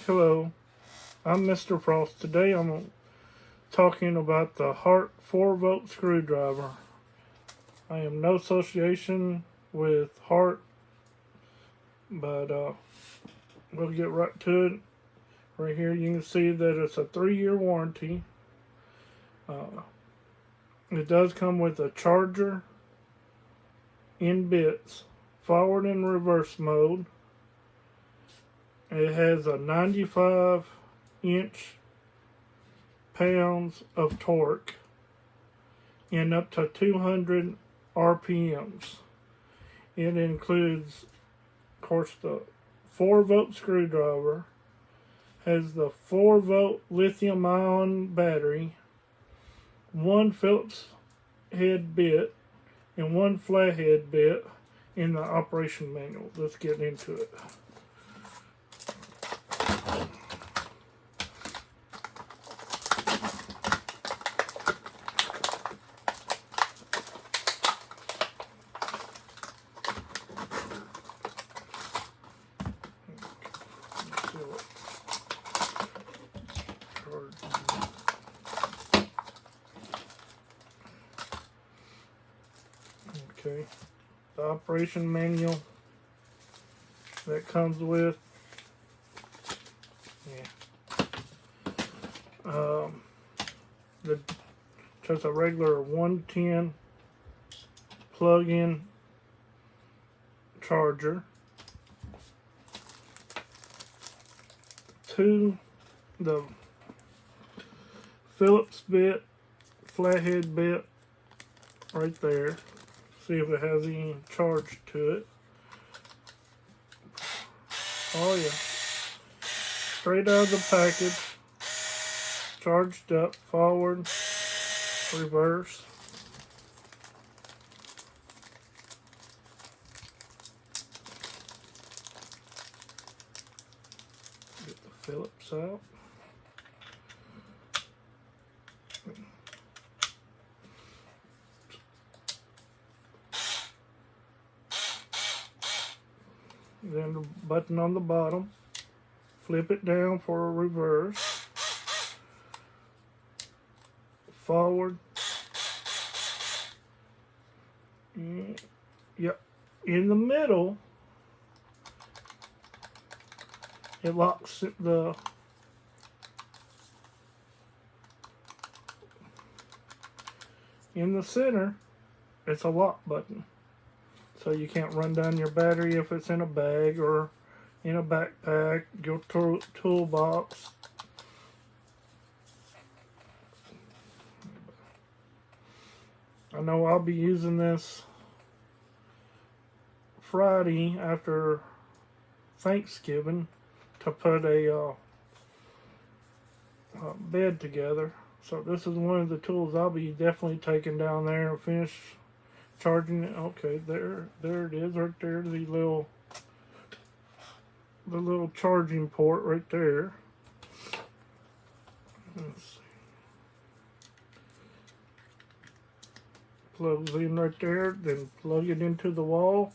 Hello, I'm Mr. Frost. Today I'm talking about the Hart 4-volt screwdriver. I am no association with Hart, but we'll get right to it. Right here you can see that it's a 3-year warranty. It does come with a charger in bits, forward and reverse mode. It has a 95 inch-pounds of torque and up to 200 RPMs. It includes, of course, the 4-volt screwdriver, has the 4-volt lithium-ion battery, one Phillips head bit, and one flathead bit in the operation manual. Let's get into it. Okay, the operation manual that comes with, just a regular 110 plug-in charger, the Phillips Bit, flathead bit right there. See if it has any charge to it. Oh yeah, straight out of the package, charged up, forward, reverse. Get the Phillips out. Then the button on the bottom, flip it down for a reverse, forward, yep, in the middle, it locks in the center, it's a lock button. So you can't run down your battery if it's in a bag or in a backpack, your toolbox. I know I'll be using this Friday after Thanksgiving to put a bed together. So this is one of the tools I'll be definitely taking down there and finish charging it. Okay, there it is right there, the little charging port right there. Let's see. Plugs in right there, then plug it into the wall.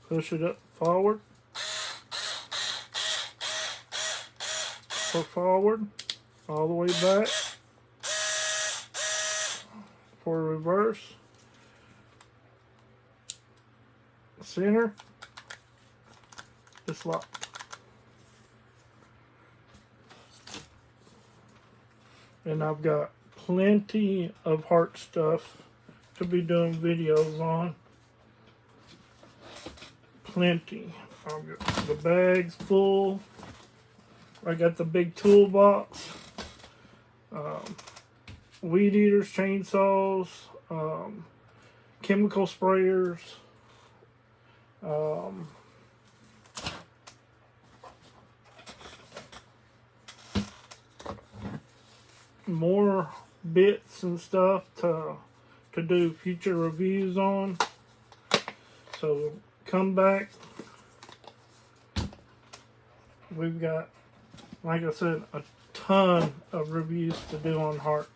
Push it up forward for forward. All the way back for reverse. Center. It's locked. And I've got plenty of Hart stuff to be doing videos on. Plenty. I've got the bags full. I got the big toolbox. Weed eaters, chainsaws, chemical sprayers, more bits and stuff to do future reviews on. So come back. We've got, like I said, a ton of reviews to do on Hart.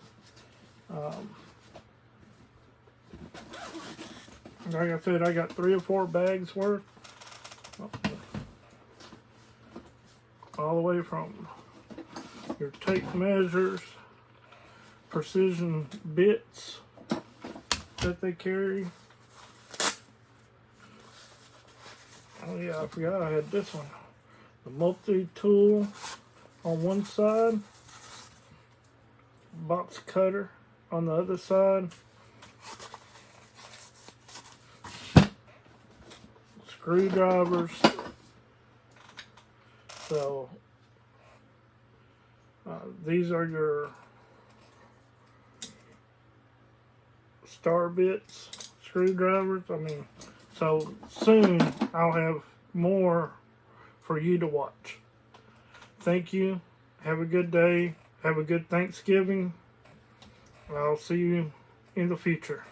Like I said, I got 3 or 4 bags worth. All the way from your tape measures, precision bits that they carry. Oh yeah, I forgot I had this one. The multi-tool on one side, box cutter on the other side, screwdrivers. So these are your star bits, screwdrivers. I mean, so soon I'll have more for you to watch. Thank you. Have a good day. Have a good Thanksgiving. I'll see you in the future.